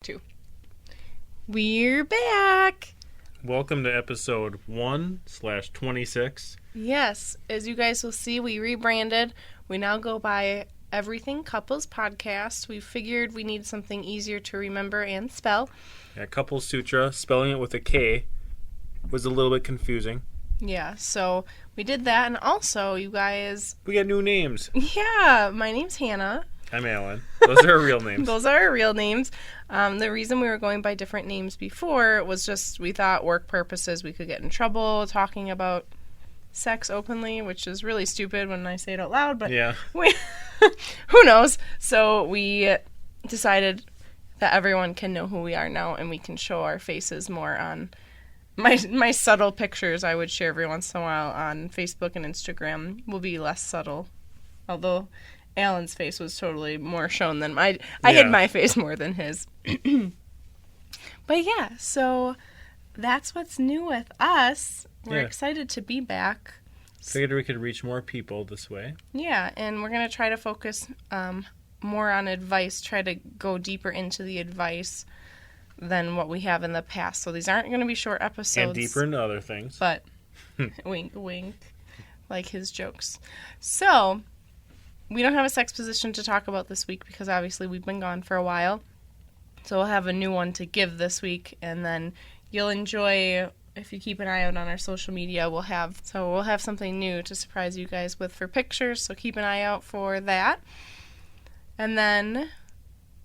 2. We're back! Welcome to episode 1/26. Yes, as you guys will see, we rebranded. We now go by Everything Couples Podcast. We figured we need something easier to remember and spell. Yeah, Couples Sutra, spelling it with a K, was a little bit confusing. Yeah, so we did that, and also, you guys... We got new names. Yeah, my name's Hannah. I'm Alan. Those are our real names. Those are our real names. The reason we were going by different names before was just we thought work purposes we could get in trouble talking about sex openly, which is really stupid when I say it out loud, but yeah. Who knows? So we decided that everyone can know who we are now, and we can show our faces more on my subtle pictures I would share every once in a while on Facebook and Instagram will be less subtle, although Alan's face was totally more shown than I hid my face more than his. But yeah, so that's what's new with us. We're excited to be back. Figured we could reach more people this way. Yeah, and we're going to try to focus more on advice, try to go deeper into the advice than what we have in the past. So these aren't going to be short episodes. And deeper into other things. But, wink, wink, like his jokes. So... we don't have a sex position to talk about this week because obviously we've been gone for a while. So we'll have a new one to give this week, and then you'll enjoy, if you keep an eye out on our social media, we'll have something new to surprise you guys with for pictures, so keep an eye out for that. And then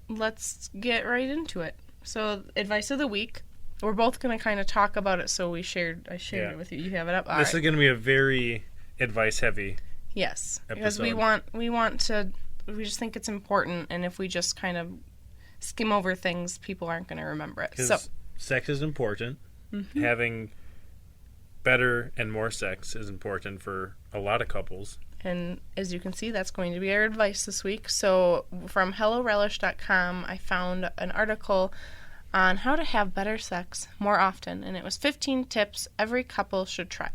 let's get right into it. So advice of the week. We're both going to kind of talk about it, so I shared it with you. You have it up. This is going to be a very advice heavy. Yes, episode. Because we just think it's important, and if we just kind of skim over things, people aren't going to remember it. So sex is important. Mm-hmm. Having better and more sex is important for a lot of couples. And as you can see, that's going to be our advice this week. So from HelloRelish.com, I found an article on how to have better sex more often, and it was 15 tips every couple should try.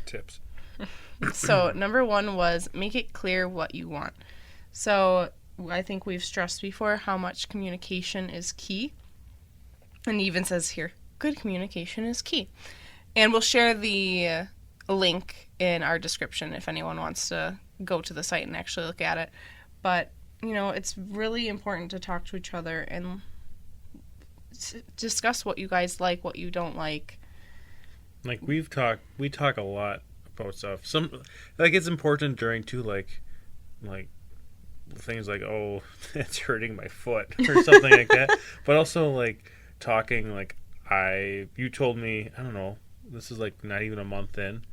Tips. So, number 1 was make it clear what you want. So, I think we've stressed before how much communication is key. And it even says here, good communication is key. And we'll share the link in our description if anyone wants to go to the site and actually look at it. But, it's really important to talk to each other and discuss what you guys like, what you don't like. Like, we talk a lot about stuff. It's important during too, like things like, oh, it's hurting my foot or something like that. But also like talking like you told me, I don't know, this is like not even a month in,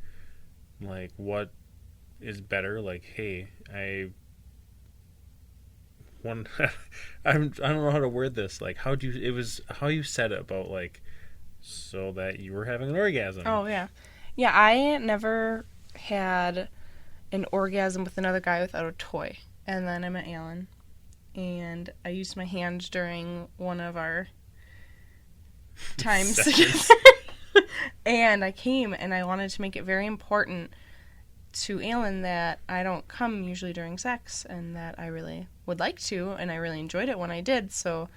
like what is better, like, hey, I don't know how to word this, like how you said it about like so that you were having an orgasm. Oh yeah. Yeah, I never had an orgasm with another guy without a toy. And then I met Alan, and I used my hand during one of our times together. And I came, and I wanted to make it very important to Alan that I don't come usually during sex, and that I really would like to, and I really enjoyed it when I did. So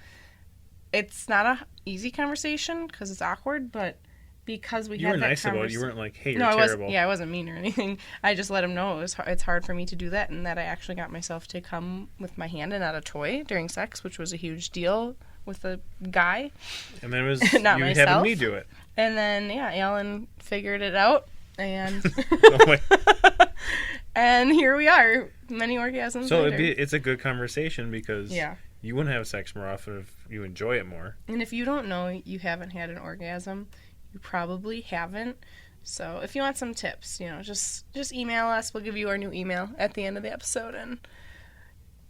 it's not an easy conversation because it's awkward, but... because you were nice about it. You weren't like, hey, you're terrible. I wasn't mean or anything. I just let him know it's hard for me to do that, and that I actually got myself to come with my hand and not a toy during sex, which was a huge deal with a guy. And then it was not you myself. having me do it. And then, Alan figured it out, and and here we are, many orgasms so later. It's a good conversation because you wouldn't have sex more often if you enjoy it more. And if you don't know you haven't had an orgasm, you probably haven't. So if you want some tips, just email us. We'll give you our new email at the end of the episode. And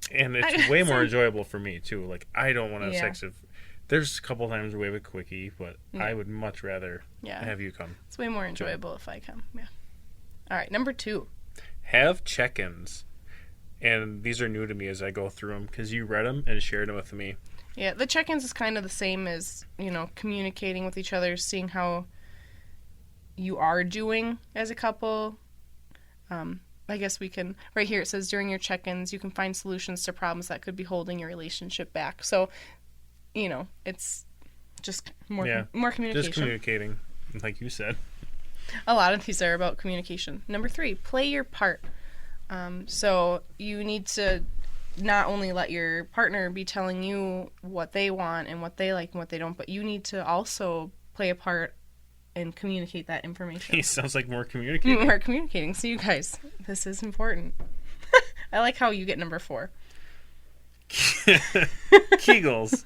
it's way more enjoyable for me, too. Like, I don't want to have sex if... There's a couple times we have a quickie, but I would much rather have you come. It's way more enjoyable if I come. Yeah. All right, number 2. Have check-ins. And these are new to me as I go through them, because you read them and shared them with me. Yeah, the check-ins is kind of the same as, communicating with each other, seeing how you are doing as a couple. I guess we can, right here it says, during your check-ins, you can find solutions to problems that could be holding your relationship back. So it's just more Yeah. more communication. Just communicating, like you said. A lot of these are about communication. Number 3, play your part. So you need to not only let your partner be telling you what they want and what they like and what they don't, but you need to also play a part and communicate that information. He sounds like more communicating. More communicating. So you guys, this is important. I like how you get number 4. Kegels.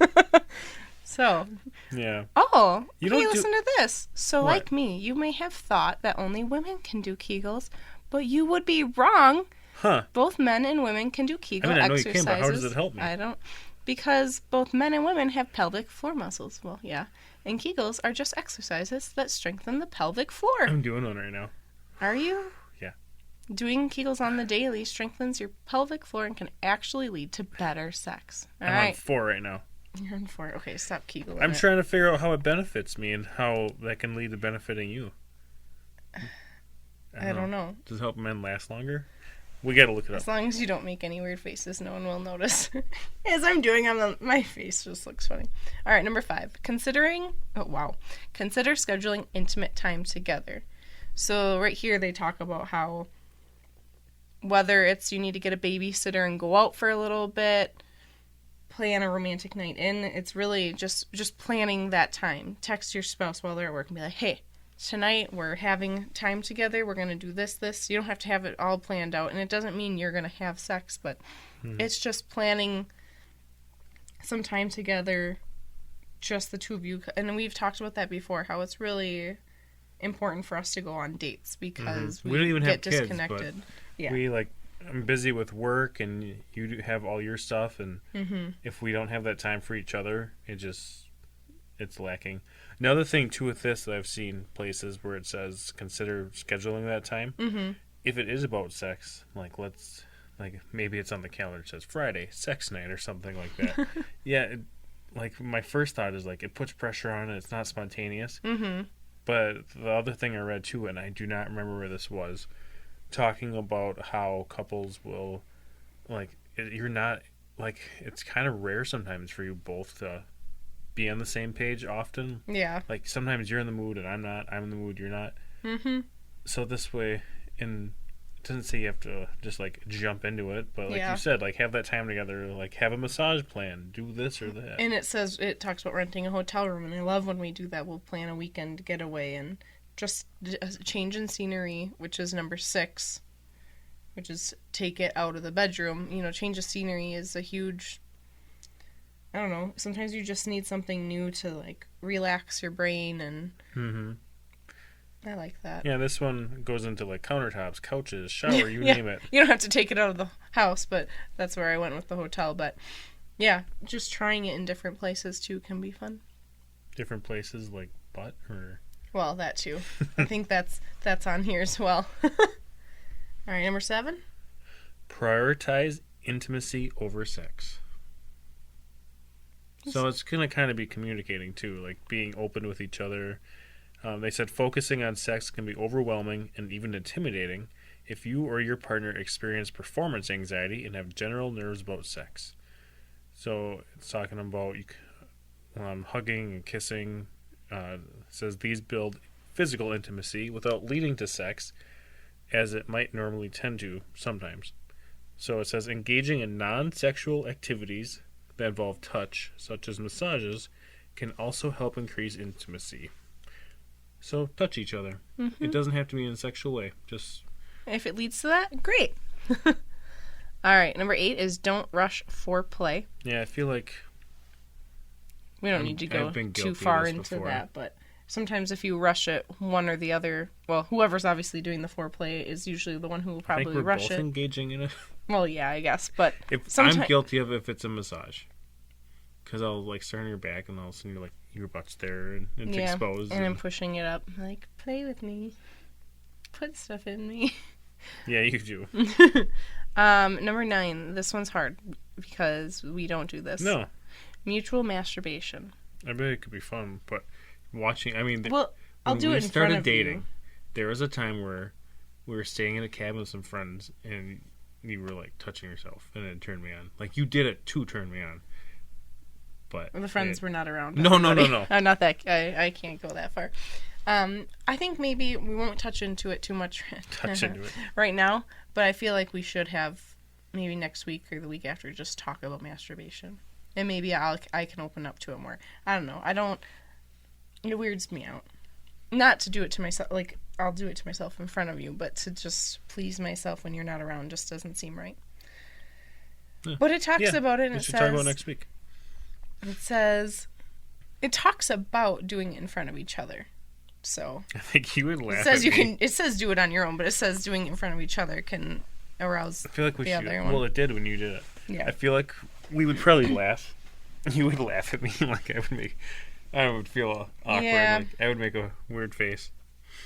So, yeah. Oh, You hey, don't listen to this. So, What? like me, you may have thought that only women can do Kegels, but you would be wrong. Huh. Both men and women can do Kegel I know you exercises. can, but how does it help me? I don't. Because both men and women have pelvic floor muscles. Well, yeah. And Kegels are just exercises that strengthen the pelvic floor. I'm doing one right now. Are you? Yeah. Doing Kegels on the daily strengthens your pelvic floor and can actually lead to better sex. All I'm right. on 4 right now. You're on 4. Okay, stop Kegel. I'm trying to figure out how it benefits me and how that can lead to benefiting you. I don't know. Does it help men last longer? We gotta look it up. As long as you don't make any weird faces, no one will notice. As I'm doing, my face just looks funny. All right, number 5. Consider scheduling intimate time together. So right here they talk about how whether it's you need to get a babysitter and go out for a little bit, plan a romantic night in, it's really just planning that time. Text your spouse while they're at work and be like, hey, tonight we're having time together, we're going to do this. You don't have to have it all planned out, and it doesn't mean you're going to have sex, but it's just planning some time together, just the two of you. And we've talked about that before, how it's really important for us to go on dates because we don't even get have kids, disconnected. but I'm busy with work and you do have all your stuff, and if we don't have that time for each other, it's lacking. Another thing too with this that I've seen places where it says consider scheduling that time. If it is about sex, maybe it's on the calendar, it says Friday sex night or something like that. Yeah, my first thought is it puts pressure on it. It's not spontaneous. But the other thing I read too, and I do not remember where this was, talking about how couples will you're not it's kind of rare sometimes for you both to be on the same page often. Yeah. Sometimes you're in the mood and I'm not. I'm in the mood, you're not. So this way, and it doesn't say you have to just jump into it, but you said, have that time together, have a massage plan, do this or that. And it talks about renting a hotel room, and I love when we do that. We'll plan a weekend getaway and just a change in scenery, which is number 6, which is take it out of the bedroom. Change of scenery is a huge, I don't know, sometimes you just need something new to relax your brain, and I like that. Yeah, this one goes into countertops, couches, shower, you name it. You don't have to take it out of the house, but that's where I went with the hotel. But yeah, just trying it in different places too can be fun. Different places like butt or... Well, that too. I think that's on here as well. All right, number 7. Prioritize intimacy over sex. So it's going to kind of be communicating too, being open with each other. They said focusing on sex can be overwhelming and even intimidating if you or your partner experience performance anxiety and have general nerves about sex. So it's talking about hugging and kissing. It says these build physical intimacy without leading to sex, as it might normally tend to sometimes. So it says engaging in non-sexual activities that involve touch, such as massages, can also help increase intimacy. So touch each other. It doesn't have to be in a sexual way. Just if it leads to that, great. All right, number 8 is don't rush foreplay. Yeah, I feel like we don't need to go too far into that, but sometimes if you rush it, one or the other, well, whoever's obviously doing the foreplay is usually the one who will probably rush it. I think we're both engaging in it. Well, yeah, I guess, but I'm guilty of if it's a massage, because I'll start on your back and all of a sudden your butt's there and it's exposed. And I'm pushing it up, play with me, put stuff in me. Yeah, you do. Number 9, this one's hard because we don't do this. No. Mutual masturbation. I bet it could be fun, but watching, I'll do it in front of dating, you. there was a time where we were staying in a cabin with some friends and you were touching yourself and it turned me on. You did it to turn me on. but the friends were not around. No. I'm not that. I can't go that far. I think maybe we won't touch into it too much right now, but I feel like we should have maybe next week or the week after just talk about masturbation, and maybe I can open up to it more. I don't know. It weirds me out. Not to do it to myself, like, I'll do it to myself in front of you, but to just please myself when you're not around just doesn't seem right. Yeah. But it talks about it, and it says... talk about next week. It says... It talks about doing it in front of each other. So... I think you would laugh at me. It says do it on your own, but it says doing it in front of each other can arouse I feel like we the should. other one. Well, it did when you did it. Yeah. I feel like we would probably laugh. You would laugh at me like I would feel awkward. Yeah. Like I would make a weird face.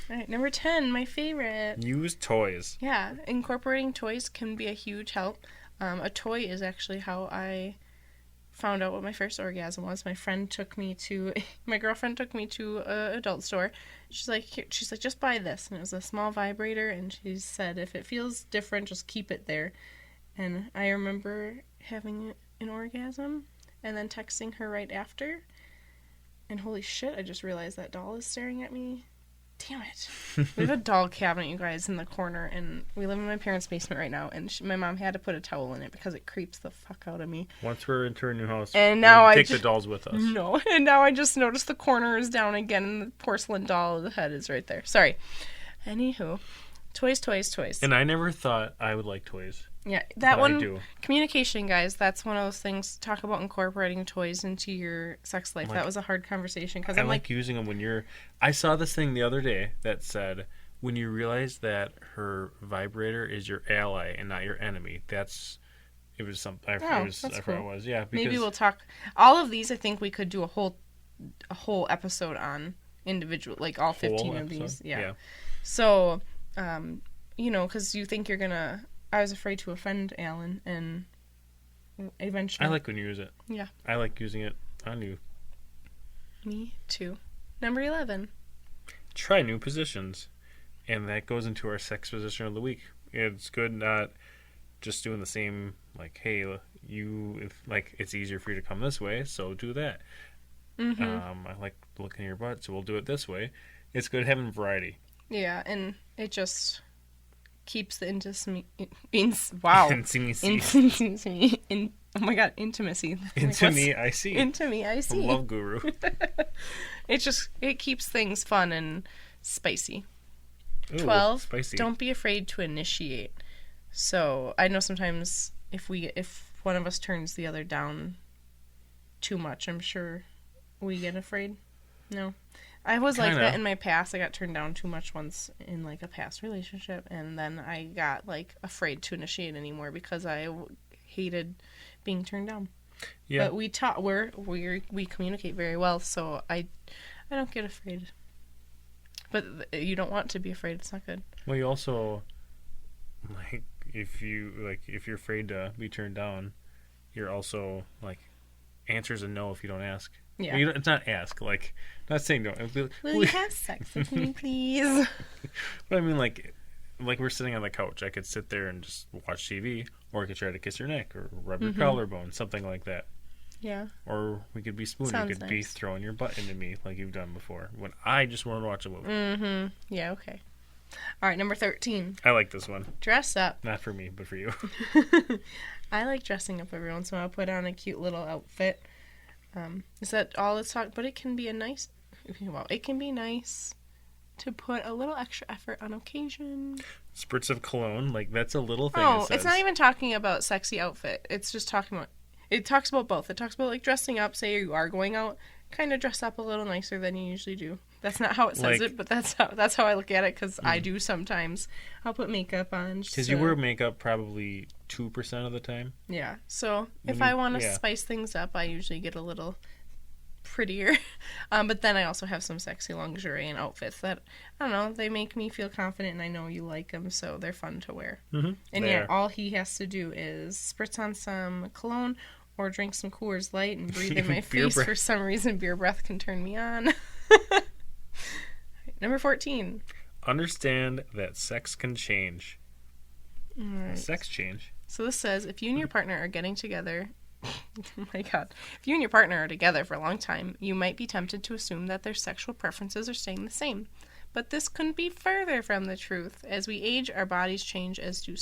All right, number 10, my favorite. Use toys. Yeah, incorporating toys can be a huge help. A toy is actually how I found out what my first orgasm was. My girlfriend took me to an adult store. She's like, just buy this. And it was a small vibrator, and she said, if it feels different, just keep it there. And I remember having an orgasm and then texting her right after. And holy shit, I just realized that doll is staring at me. Damn it. We have a doll cabinet, you guys, in the corner, and we live in my parents' basement right now, and my mom had to put a towel in it because it creeps the fuck out of me. Once we're into our new house, and now take the dolls with us. No, and now I just noticed the corner is down again, and the porcelain doll, the head is right there. Sorry. Anywho, toys. And I never thought I would like toys. Yeah, that one, I do. Communication, guys, that's one of those things. Talk about incorporating toys into your sex life. That was a hard conversation. Cause I like using them when you're... I saw this thing the other day that said, when you realize that her vibrator is your ally and not your enemy, that's... It was something... I forgot what it was. Yeah, because... Maybe we'll talk... All of these, I think we could do a whole episode on individual, like all 15 of these. Yeah. So, because you think you're going to... I was afraid to offend Alan, and eventually... I like when you use it. Yeah. I like using it on you. Me too. Number 11. Try new positions. And that goes into our sex position of the week. It's good not just doing the same, like, hey, it's easier for you to come this way, so do that. Mm-hmm. I like looking at your butt, so we'll do it this way. It's good having variety. Yeah, and it just... keeps the intimacy. Oh my god, intimacy. Into me, I see. Love guru. It keeps things fun and spicy. Ooh, 12. Spicy. Don't be afraid to initiate. So I know sometimes if one of us turns the other down too much, I'm sure we get afraid. No. I was like that in my past. I got turned down too much once in like a past relationship, and then I got like afraid to initiate anymore because I hated being turned down. Yeah. But we communicate very well, so I don't get afraid. But you don't want to be afraid. It's not good. Well, you also like if you're afraid to be turned down, you're also like answers a no if you don't ask. Yeah. It's not ask, like, not saying no. Will you have sex with me, please? But I mean, like we're sitting on the couch. I could sit there and just watch TV, or I could try to kiss your neck, or rub your collarbone, something like that. Yeah. Or we could be spooning. Sounds you could nice. be throwing your butt into me, like you've done before, when I just want to watch a movie. Mm-hmm. Yeah, okay. All right, number 13. I like this one. Dress up. Not for me, but for you. I like dressing up every once in a while. I'll put on a cute little outfit. Is that all it's talking? But it can be nice to put a little extra effort on occasion. Spurts of cologne, like that's a little thing. Oh, it's not even talking about sexy outfit. It's just talking about. It talks about both. It talks about like dressing up. Say you are going out, kind of dress up a little nicer than you usually do. That's not how it says it, but that's how I look at it because I do sometimes. I'll put makeup on. Because you wear makeup probably 2% of the time. Yeah. So if I want to spice things up, I usually get a little prettier. But then I also have some sexy lingerie and outfits that, I don't know, they make me feel confident and I know you like them, so they're fun to wear. Mm-hmm. And all he has to do is spritz on some cologne or drink some Coors Light and breathe in my face. For some reason, beer breath can turn me on. Number 14. Understand that sex can change. All right. Sex change. So this says, if you and your partner are getting together Oh my God. If you and your partner are together for a long time, you might be tempted to assume that their sexual preferences are staying the same. But this couldn't be further from the truth. As we age, our bodies change, as do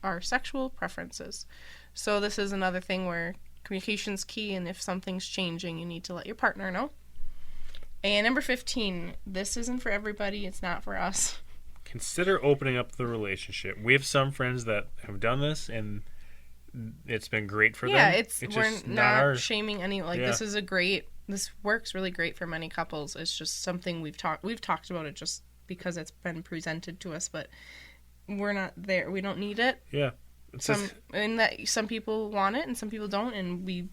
our sexual preferences. So this is another thing where communication's key, and if something's changing, you need to let your partner know. And number 15, this isn't for everybody. It's not for us. Consider opening up the relationship. We have some friends that have done this, and it's been great for them. Yeah, we're just not shaming any. Yeah. This works really great for many couples. It's just something we've talked about it just because it's been presented to us, but we're not there. We don't need it. Yeah. Some people want it and some people don't, and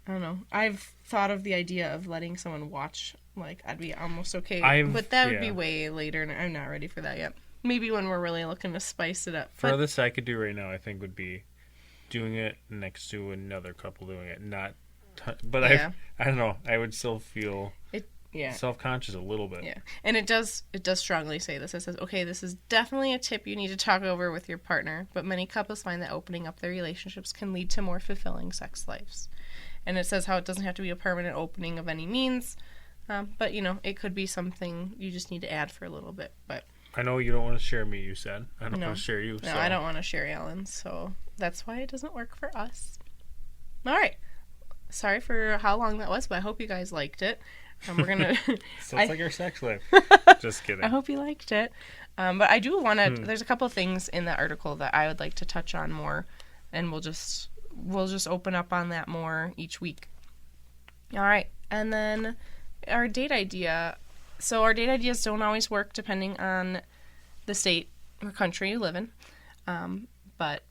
I don't know. I've thought of the idea of letting someone watch. Like, I'd be almost okay. But that would be way later, and I'm not ready for that yet. Maybe when we're really looking to spice it up. Furthest I could do right now, I think, would be doing it next to another couple doing it. But I don't know. I would still feel self-conscious a little bit. Yeah, and it does strongly say this. It says, okay, this is definitely a tip you need to talk over with your partner, but many couples find that opening up their relationships can lead to more fulfilling sex lives. And it says how it doesn't have to be a permanent opening of any means, but, it could be something you just need to add for a little bit. But I know you don't want to share me, you said. I don't want to share you. No, I don't want to share Alan, so that's why it doesn't work for us. All right. Sorry for how long that was, but I hope you guys liked it. We're gonna. Sounds like our sex life. Just kidding. I hope you liked it. But I do want to. There's a couple of things in the article that I would like to touch on more, and we'll just open up on that more each week. All right, and then our date idea. So our date ideas don't always work depending on the state or country you live in, but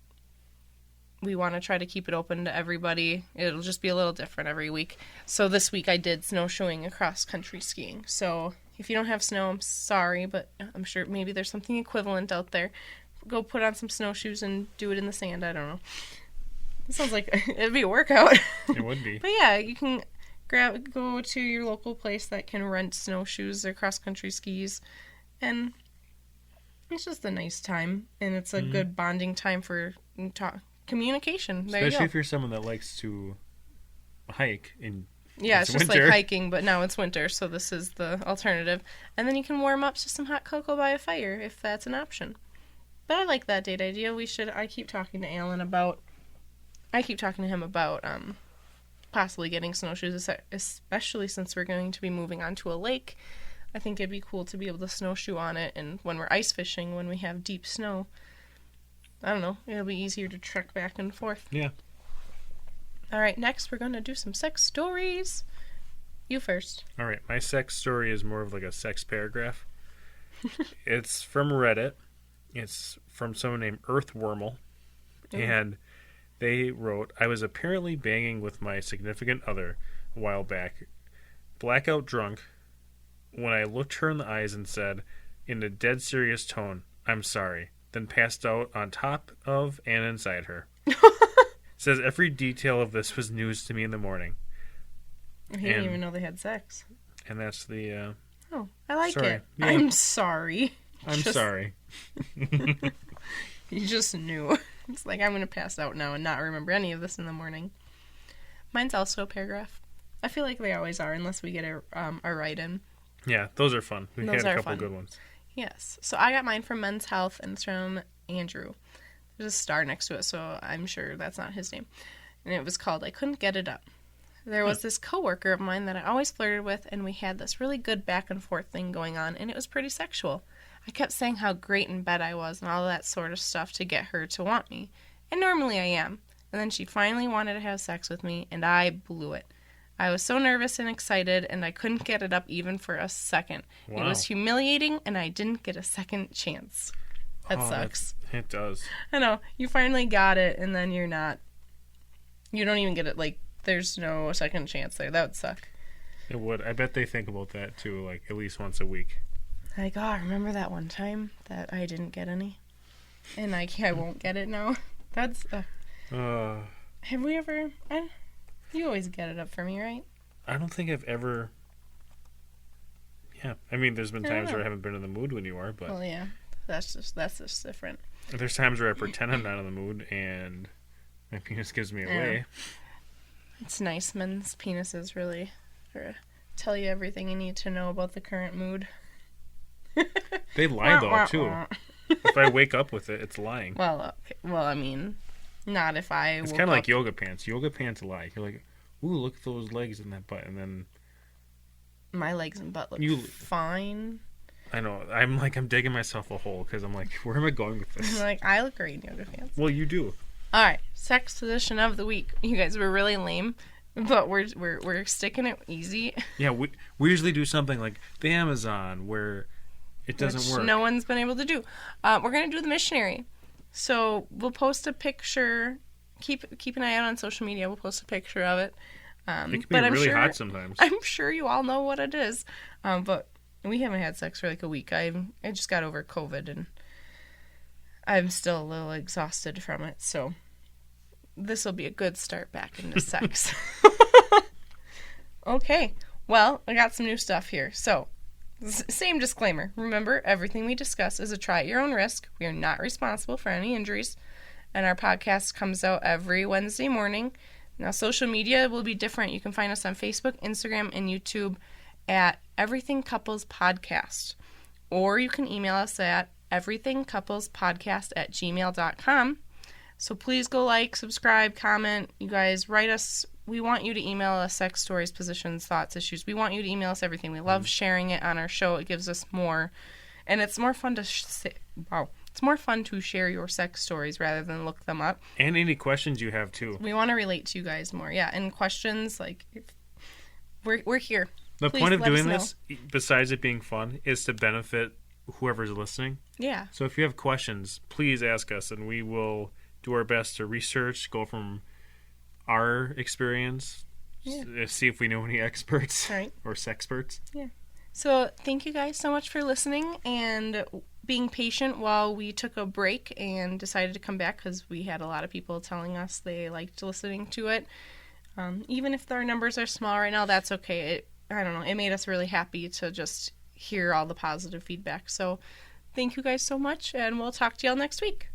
we want to try to keep it open to everybody. It'll just be a little different every week. So this week I did snowshoeing and cross-country skiing. So if you don't have snow, I'm sorry, but I'm sure maybe there's something equivalent out there. Go put on some snowshoes and do it in the sand. I don't know. It sounds like it'd be a workout. It would be. But yeah, you can go to your local place that can rent snowshoes or cross-country skis, and it's just a nice time, and it's a good bonding time for communication. There Especially if you're someone that likes to hike in it's just winter. Like hiking, but now it's winter, so this is the alternative. And then you can warm up to some hot cocoa by a fire if that's an option. But I like that date idea. I keep talking to him about possibly getting snowshoes, especially since we're going to be moving onto a lake. I think it'd be cool to be able to snowshoe on it, and when we're ice fishing, when we have deep snow, I don't know, it'll be easier to trek back and forth. Yeah. All right, next we're going to do some sex stories. You first. All right, my sex story is more of like a sex paragraph. It's from Reddit. It's from someone named Earthwormal. And they wrote, I was apparently banging with my significant other a while back, blackout drunk, when I looked her in the eyes and said, in a dead serious tone, I'm sorry, then passed out on top of and inside her. Says every detail of this was news to me in the morning. He didn't even know they had sex. And that's the... oh, I like sorry. it. Yeah. I'm sorry. Sorry. You just knew. It's like, I'm going to pass out now and not remember any of this in the morning. Mine's also a paragraph. I feel like they always are, unless we get a write-in. Yeah, those are fun. We had a couple good ones. Yes. So I got mine from Men's Health, and it's from Andrew. There's a star next to it, so I'm sure that's not his name. And it was called I Couldn't Get It Up. There was this coworker of mine that I always flirted with, and we had this really good back and forth thing going on, and it was pretty sexual. I kept saying how great in bed I was and all that sort of stuff to get her to want me. And normally I am. And then she finally wanted to have sex with me, and I blew it. I was so nervous and excited, and I couldn't get it up even for a second. Wow. It was humiliating, and I didn't get a second chance. That sucks. It does. I know. You finally got it, and then you don't even get it. Like, there's no second chance there. That would suck. It would. I bet they think about that, too, like, at least once a week. Like, remember that one time that I didn't get any? And I won't get it now. That's... Have we ever... You always get it up for me, right? I don't think I've ever... Yeah. I mean, there's been times where I haven't been in the mood when you are, but... Well, yeah. That's just different. There's times where I pretend I'm not in the mood, and My penis gives me Yeah. away. It's nice. Men's penises really tell you everything you need to know about the current mood. They lie, though, too. If I wake up with it, it's lying. Well, I mean, not if I It's woke kind of like up. yoga pants. Yoga pants lie. You're like, ooh, look at those legs and that butt. And then, My legs and butt look fine. I know, I'm digging myself a hole because I'm like, where am I going with this? Like, I look great in yoga pants. Well, you do. All right, sex position of the week. You guys were really lame, but we're sticking it easy. Yeah, we usually do something like the Amazon where it doesn't which work. no one's been able to do. We're gonna do the Missionary. So we'll post a picture. Keep an eye out on social media. We'll post a picture of it. It can be but really hot sometimes. I'm sure you all know what it is. But we haven't had sex for like a week. I just got over COVID and I'm still a little exhausted from it. So this will be a good start back into sex. Okay. Well, I got some new stuff here. So same disclaimer. Remember, everything we discuss is a try at your own risk. We are not responsible for any injuries. And our podcast comes out every Wednesday morning. Now, social media will be different. You can find us on Facebook, Instagram, and YouTube at Everything Couples Podcast. Or you can email us at everythingcouplespodcast@gmail.com. So please go like, subscribe, comment. You guys write us. We want you to email us sex stories, positions, thoughts, issues. We want you to email us everything. We love sharing it on our show. It gives us more. And it's more fun to It's more fun to share your sex stories rather than look them up. And any questions you have, too. We want to relate to you guys more. Yeah, and questions, like, we're here. The Please point of let us doing know. this, besides it being fun, is to benefit whoever's listening. Yeah. So if you have questions, please ask us, and we will do our best to research, go from our experience, see if we know any experts Right. or sexperts. Yeah. So thank you guys so much for listening and being patient while we took a break and decided to come back because we had a lot of people telling us they liked listening to it. Even if our numbers are small right now, that's okay. I don't know. It made us really happy to just hear all the positive feedback. So thank you guys so much, and we'll talk to y'all next week.